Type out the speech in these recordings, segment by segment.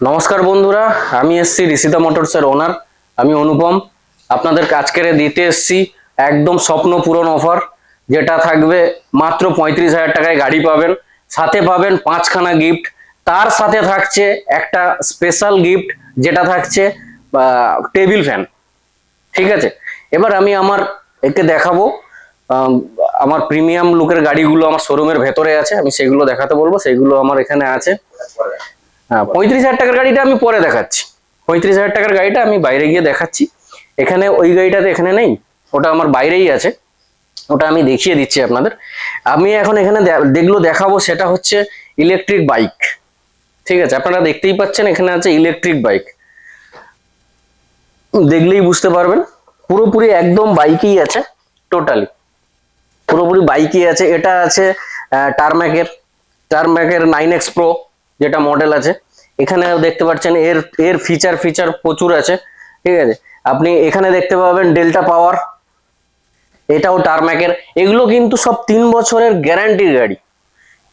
নমস্কার বন্ধুরা, আমি এসছি ঋষিতা মোটরসের ওনার। আমি অনুপম। আপনাদের আজকের দিতে এসছি একদম স্বপ্ন পূরণ অফার, যেটা থাকবে মাত্র 35,000 টাকায় গাড়ি পাবেন, সাথে পাবেন 5খানা গিফট। তার সাথে থাকছে একটা স্পেশাল গিফট, যেটা থাকছে টেবিল ফ্যান। ঠিক আছে, এবার আমি একে দেখাবো। আম, আমার প্রিমিয়াম লুকের গাড়িগুলো আমার শোরুমের ভেতরে আছে, আমি সেগুলো দেখাতে বলবো, সেগুলো আমার এখানে আছে। হ্যাঁ, 35,000 টাকার গাড়িটা আমি পরে দেখাচ্ছি। 35,000 টাকার গাড়িটা আমি বাইরে গিয়ে দেখাচ্ছি। এখানে ওই গাড়িটাতে এখানে নেই, ওটা আমার বাইরেই আছে, ওটা আমি দেখিয়ে দিচ্ছি আপনাদের। আমি এখন এখানে যেগুলো দেখাবো সেটা হচ্ছে ইলেকট্রিক বাইক। ঠিক আছে, আপনারা দেখতেই পাচ্ছেন এখানে আছে ইলেকট্রিক বাইক, দেখলেই বুঝতে পারবেন। পুরোপুরি একদম বাইকই আছে, টোটালি পুরোপুরি বাইকই আছে। এটা আছে টারম্যাকের টারম্যাকের 9X Pro, যেটা মডেল আছে। এখানে দেখতে পাচ্ছেন এর এর ফিচার প্রচুর আছে। ঠিক আছে, আপনি এখানে দেখতে পাবেন ডেল্টা পাওয়ার, এটাও টারম্যাকের। এগুলো কিন্তু সব 3 বছরের গ্যারান্টির গাড়ি।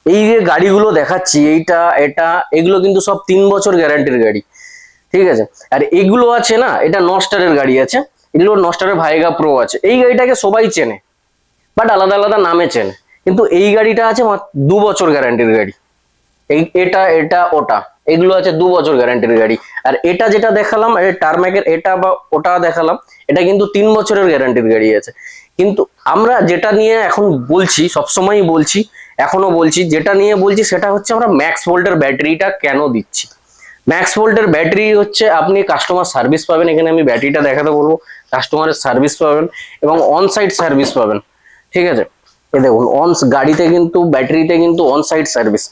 এই যে গাড়িগুলো দেখাচ্ছি, এইটা এটা এগুলো কিন্তু সব 3 বছর গ্যারান্টির গাড়ি। ঠিক আছে, আর এগুলো আছে না, এটা নস্টারের গাড়ি আছে, এগুলো নস্টারের ভাইগা প্রো আছে। এই গাড়িটাকে সবাই চেনে, বাট আলাদা আলাদা নামে চেনে। কিন্তু এই গাড়িটা আছে 2 বছর গ্যারান্টির গাড়ি। এটা এটা ওটা এগুলো আছে 2 বছর গ্যারান্টির গাড়ি। আর এটা যেটা দেখালাম টারম্যাকের, এটা বা ওটা দেখালাম, এটা কিন্তু 3 বছরের গ্যারান্টির গাড়ি আছে। কিন্তু আমরা যেটা নিয়ে এখন বলছি, সবসময়ই বলছি, এখনো বলছি, যেটা নিয়ে বলছি সেটা হচ্ছে আমরা ম্যাক্স ভোল্টের ব্যাটারিটা কেন দিচ্ছি। ম্যাক্স ভোল্টের ব্যাটারি হচ্ছে আপনি কাস্টমার সার্ভিস পাবেন, এখানে আমি ব্যাটারিটা দেখাতে বলবো, কাস্টমারের সার্ভিস পাবেন এবং অন সাইট সার্ভিস পাবেন। ঠিক আছে, এ দেখুন গাড়িতে কিন্তু ব্যাটারিতে কিন্তু অন সাইট সার্ভিস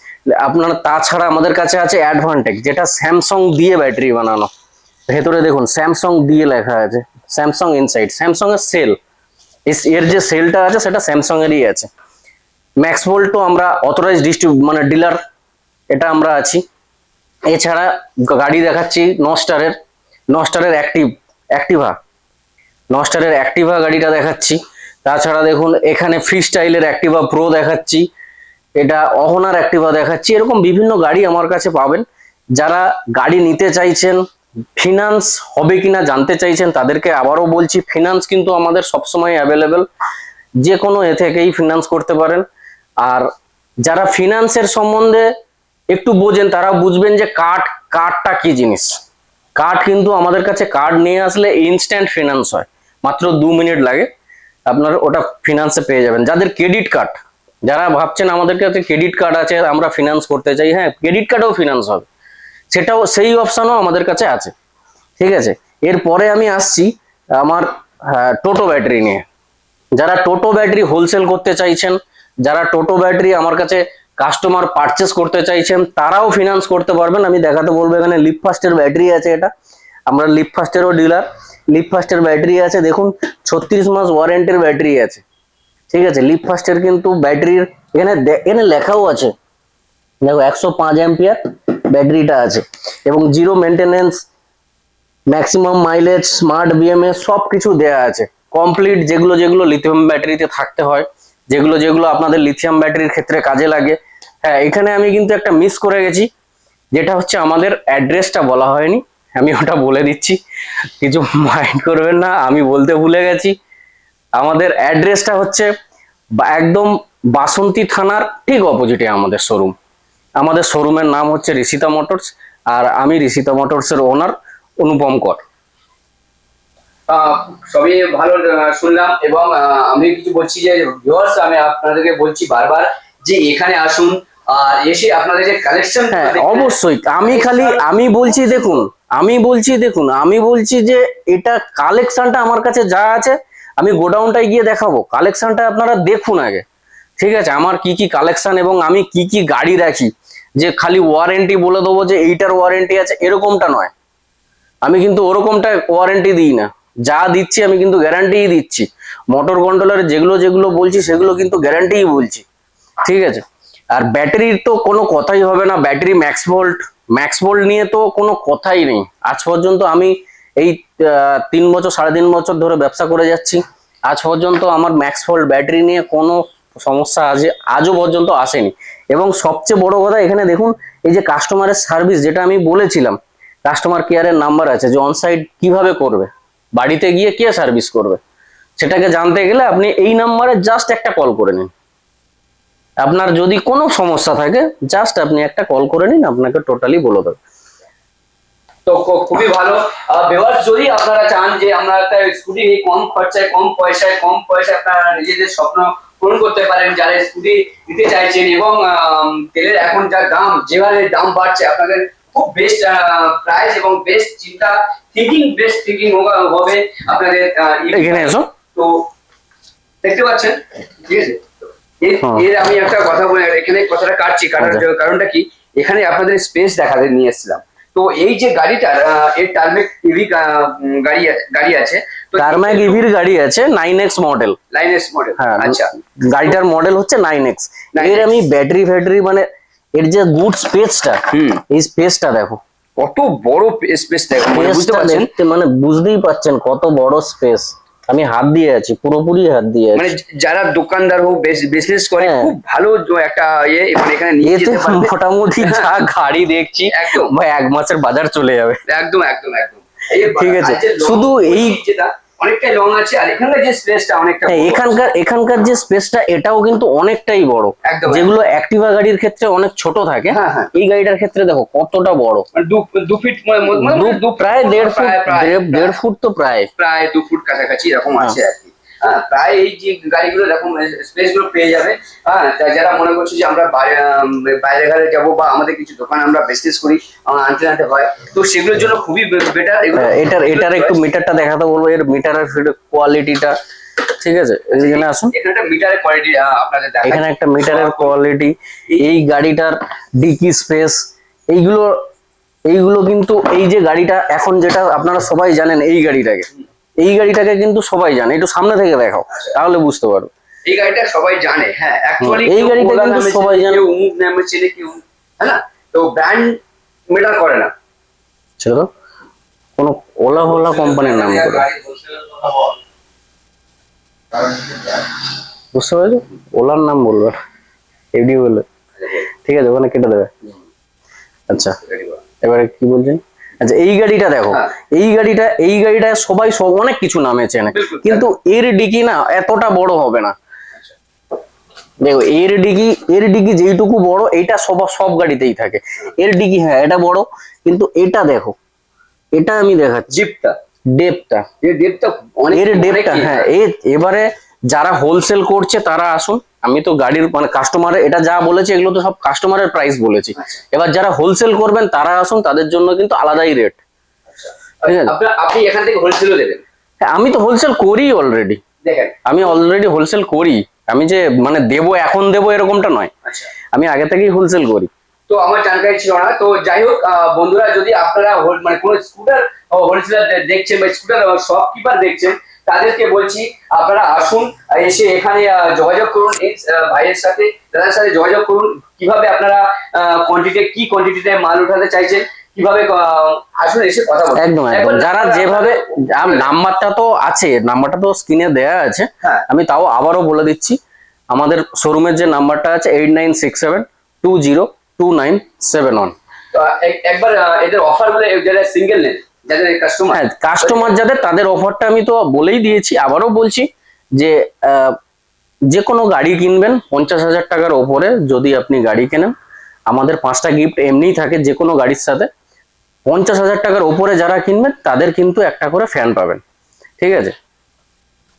আপনার। তাছাড়া আমাদের কাছে আছে অ্যাডভান্টেজ, যেটা স্যামসাং দিয়ে ব্যাটারি বানানো। ভেতরে দেখুন স্যামসাং দিয়ে লেখা আছে, স্যামসাং ইনসাইড, স্যামসাং এর সেল, এর যে সেলটা আছে সেটা স্যামসাং এরই আছে। ম্যাক্স ভোল্টও আমরা অথরাইজ মানে ডিলার, এটা আমরা আছি। এছাড়া গাড়ি দেখাচ্ছি নস্টারের অ্যাক্টিভা, নস্টারের অ্যাক্টিভা গাড়িটা দেখাচ্ছি। তাছাড়া দেখুন এখানে ফ্রি স্টাইলের অ্যাক্টিভা প্রো দেখাচ্ছি, এটা অহনার অ্যাক্টিভা দেখাচ্ছি। এরকম বিভিন্ন গাড়ি আমার কাছে পাবেন। যারা গাড়ি নিতে চাইছেন, ফিনান্স হবে কিনা জানতে চাইছেন, তাদেরকে আবারও বলছি, ফিনান্স কিন্তু আমাদের সবসময় অ্যাভেলেবেল, যে কোনো এ থেকেই ফিনান্স করতে পারেন। আর যারা ফিনান্সের সম্বন্ধে একটু বোঝেন, তারা বুঝবেন যে কার্ডটা কি জিনিস। কার্ড কিন্তু আমাদের কাছে, কার্ড নিয়ে আসলে ইনস্ট্যান্ট ফিনান্স হয়, মাত্র 2 মিনিট লাগে, আপনার ওটা ফিনান্সে পেয়ে যাবেন। যাদের ক্রেডিট কার্ড, যারা ভাবছেন আমাদের কাছে ক্রেডিট কার্ড আছে আমরা ফিনান্স করতে চাই, হ্যাঁ ক্রেডিট কার্ডেও ফিনান্স হবে, সেটাও সেই অপশনও আমাদের কাছে আছে। ঠিক আছে, এরপরে আমি আসছি আমার টোটো ব্যাটারি নিয়ে। যারা টোটো ব্যাটারি হোলসেল করতে চাইছেন, যারা টোটো ব্যাটারি আমার কাছে কাস্টমার পারচেস করতে চাইছেন, তারাও ফিনান্স করতে পারবেন। আমি দেখাতে বলবো, এখানে লিপ ফাস্টের ব্যাটারি আছে, এটা আমরা লিপ ফাস্টেরও ডিলার। লিপ ফাস্টের ব্যাটারি আছে, দেখুন 36 মাস ওয়ারেন্টির ব্যাটারি আছে। ঠিক আছে, লিপ ফাস্টের কিন্তু ব্যাটারির এখানে এখানে লেখাও আছে, দেখো 105 অ্যাম্পিয়ার ব্যাটারিটা আছে, এবং zero maintenance, maximum mileage, smart BMS সব কিছু দেয়া আছে কমপ্লিট, যেগুলো যেগুলো লিথিয়াম ব্যাটারিতে থাকতে হয়, যেগুলো যেগুলো আপনাদের লিথিয়াম ব্যাটারির ক্ষেত্রে কাজে লাগে। হ্যাঁ, এখানে আমি কিন্তু একটা মিস করে গেছি, যেটা হচ্ছে আমাদের অ্যাড্রেসটা বলা হয়নি, আমি ওটা বলে দিচ্ছি, কিছু মাইন্ড করবেন না, আমি বলতে ভুলে গেছি। আমাদের অ্যাড্রেসটা হচ্ছে একদম বাসন্তী থানার ঠিক অপোজিটে আমাদের শোরুম। আমাদের শোরুমের নাম হচ্ছে ঋষিতা মোটরস, আর আমি ঋষিতা মোটরসের ওনার অনুপম কর। সবই ভালো শুনলাম, এবং আমি কিছু বলছি যে ভিউয়ার্স, আমি আপনাদেরকে বলছি বারবার যে এখানে আসুন, আর এসে আপনাদের যে কালেকশন। হ্যাঁ অবশ্যই, আমি বলছি যে এটা কালেকশনটা আমার কাছে যা আছে, আমি গোডাউনটায় গিয়ে দেখাবো, কালেকশনটা আপনারা দেখুন আগে। ঠিক আছে, আমার কি কি কালেকশন এবং আমি কি কি গাড়ি রাখি, যে খালি ওয়ারেন্টি বলে দেবো যে এইটার ওয়ারেন্টি আছে এরকমটা নয়। আমি কিন্তু ওরকমটা ওয়ারেন্টি দিই না, যা দিচ্ছি আমি কিন্তু গ্যারান্টিই দিচ্ছি। মোটর কন্ট্রোলার যেগুলো যেগুলো বলছি সেগুলো কিন্তু গ্যারান্টিই বলছি। ঠিক আছে, আর ব্যাটারির তো কোনো কথাই হবে না, ব্যাটারি ম্যাক্স ভোল্ট নিয়ে তো কোনো কথাই নেই। আজ পর্যন্ত আমি এই 3 বছর 3.5 বছর ধরে ব্যবসা করে যাচ্ছি, আজ পর্যন্ত আমার ম্যাক্স ভোল্ট ব্যাটারি নিয়ে কোনো সমস্যা আজও পর্যন্ত আসেনি। এবং সবচেয়ে বড় কথা এখানে দেখুন, এই যে কাস্টমারের সার্ভিস যেটা আমি বলেছিলাম, কাস্টমার কেয়ারের নাম্বার আছে যে অনসাইট কিভাবে করবে, বাড়িতে গিয়ে কে সার্ভিস করবে, সেটাকে জানতে গেলে আপনি এই নাম্বারে জাস্ট একটা কল করে নিন। আপনার যদি কোনো সমস্যা থাকে জাস্ট আপনি একটা কল করে নিন, আপনাকে টোটালি বলে দেবে। তো খুবই ভালো। ভিউয়ার্স, যদি আপনারা চান যে আমরা একটা স্কুটি নিয়ে কম খরচায় কম পয়সায় আপনারা নিজেদের স্বপ্ন পূরণ করতে পারেন, যারা স্কুটি নিতে চাইছেন, এবং তেলের এখন যা দাম, যেভাবে দাম বাড়ছে, আপনাদের খুব বেস্ট প্রাইস এবং বেস্ট চিন্তা বেস্ট থিঙ্কিং হবে আপনাদের। এখানে এসো। তো দেখতে পাচ্ছেন, ঠিক আছে। এর আমি একটা কথা বলে এখানে কথাটা কাটার কারণটা কি, এখানে আপনাদের স্পেস দেখাতে নিয়ে এসেছিলাম। তো এই যে গাড়িটার এর টার্মেক ইভি গাড়ি আছে, তো টার্মেক ইভির গাড়ি আছে 9X মডেল। হ্যাঁ, আচ্ছা। গাড়িটার মডেল হচ্ছে 9X। এর আমি ব্যাটারি মানে এর যে গুড স্পেসটা, এই স্পেসটা দেখো কত বড় স্পেস, দেখো মানে বুঝতে পারছেন, মানে বুঝতেই পারছেন কত বড় স্পেস। আমি হাত দিয়ে আছি, পুরোপুরি হাত দিয়ে আছি। মানে যারা দোকানদার হোক, বিজনেস করে, খুব ভালো একটা মানে এখানে নিয়ে যেতে পারবে। মোটামুটি যা গাড়ি দেখছি একদম ভাই 1 মাসের বাজার চলে যাবে। একদম। ঠিক আছে, শুধু এই অনেকটাই লং আছে, আর এখানকার যে স্পেসটা অনেকটা, এখানকার যে স্পেসটা এটাও কিন্তু অনেকটাই বড়। যেগুলো অ্যাক্টিভা গাড়ির ক্ষেত্রে অনেক ছোট থাকে, এই গাড়িটার ক্ষেত্রে দেখো কতটা বড়, 2 ফিট প্রায় 1.5 ফুট তো প্রায় 2 ফুট কাছাকাছি এরকম আছে আর কি। প্রায় এই যে গাড়িগুলো এরকম স্পেস গুলো পেয়ে যাবে। যারা মনে করছে যে আমরা বাইরে ঘরে যাবো, বা আমাদের কিছু দোকান আমরা বিজনেস করি, আনতে হয়, তো সেগুলোর জন্য খুবই বেটার। এটার একটু মিটারটা দেখাতে বলবো, এর মিটারের কোয়ালিটিটা। ঠিক আছে, এখানে আসুন। এখানে একটা মিটারের কোয়ালিটি আপনাদের দেখাই। এখানে একটা মিটারের কোয়ালিটি, এই গাড়িটার ডিকি স্পেস, এইগুলো কিন্তু এই যে গাড়িটা এখন যেটা আপনারা সবাই জানেন, এই গাড়িটাকে কিন্তু সবাই জানে। একটু সামনে থেকে দেখাও, তাহলে বুঝতে পারবে। এই গাড়িটা সবাই জানে, হ্যাঁ, অ্যাকচুয়ালি এই গাড়িটা কিন্তু সবাই জানে, উমুক নামে চেনে কেউ, হ্যাঁ না? তো ব্র্যান্ড ম্যাটার করে না, চলো কোনো ওলা কোম্পানির নাম করে, বুঝতে পারছো? ওলার নাম বলবে, এডি বলে, ঠিক আছে, ওখানে কেটে দেবে। আচ্ছা, এবারে কি বলছেন? আচ্ছা, এই গাড়িটা দেখো, এই গাড়িটা সবাই অনেক কিছু নামে চেনে, কিন্তু এর ডিকি না এতটা বড় হবে না। দেখো এর ডিকি যেইটুকু বড়, এটা সব গাড়িতেই থাকে। এর ডিকি, হ্যাঁ, এটা বড়, কিন্তু এটা দেখো, এটা আমি দেখাচ্ছি ডেপটা, হ্যাঁ। এবারে যারা হোলসেল করছে তারা আসুন, আমি তো গাড়ির মানে কাস্টমারের এটা যা বলেছে এগুলো তো সব কাস্টমারের প্রাইস বলেছি। এবার যারা হোলসেল করবেন তারা আসুন, তাদের জন্য কিন্তু আলাদাই রেট। আপনি এখান থেকে হোলসেলও দেবেন? হ্যাঁ, আমি তো হোলসেল করি অলরেডি। দেখেন, আমি অলরেডি হোলসেল করি, আমি যে মানে এখন দেবো এরকমটা নয়, আমি আগে থেকেই হোলসেল করি। তো আমার জানকারি ছিল না। তো যাই হোক বন্ধুরা, যদি আপনারা মানে কোনো স্কুটার হোলসেলার দেখছেন বা স্কুটার শপকিপার দেখছেন, তাদেরকে বলছি আপনারা আসুন, এসে এখানে যোগাযোগ করুন, এই ভাইয়ের সাথে, দাদার সাথে যোগাযোগ করুন। কিভাবে আপনারা কি কোয়ান্টিটিতে মাল উঠাতে চাইছেন, কিভাবে আসুন, এসে কথা বলুন। একদম যারা যেভাবে, নাম্বারটা তো আছে, নাম্বারটা তো স্ক্রিনে দেয়া আছে, আমি তাও আবারও বলে দিচ্ছি। আমাদের শোরুমের যে নাম্বারটা আছে 8967202971। তো একবার এদের অফার গুলো, যারা সিঙ্গেল নেন, যাদের কাস্টমার যাদের, তাদের অফারটা আমি তো বলেই দিয়েছি, আবারও বলছি যে যে কোনো গাড়ি কিনবেন 50,000 টাকার ওপরে যদি আপনি গাড়ি কেনেন, আমাদের 5টা গিফট এমনিই থাকে যে কোনো গাড়ির সাথে। 50,000 টাকার ওপরে যারা কিনবেন তাদের কিন্তু একটা করে ফ্যান পাবেন, ঠিক আছে,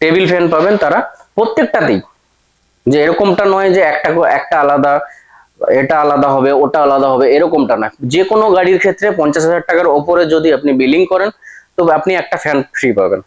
টেবিল ফ্যান পাবেন তারা প্রত্যেকটাতেই। যে এরকমটা নয় যে একটা আলাদা, এটা আলাদা হবে, ওটা আলাদা হবে, এরকমটা না। যে কোনো গাড়ির ক্ষেত্রে 50,000 টাকার ওপরে যদি আপনি বিলিং করেন, তবে আপনি একটা ফ্যান ফ্রি পাবেন।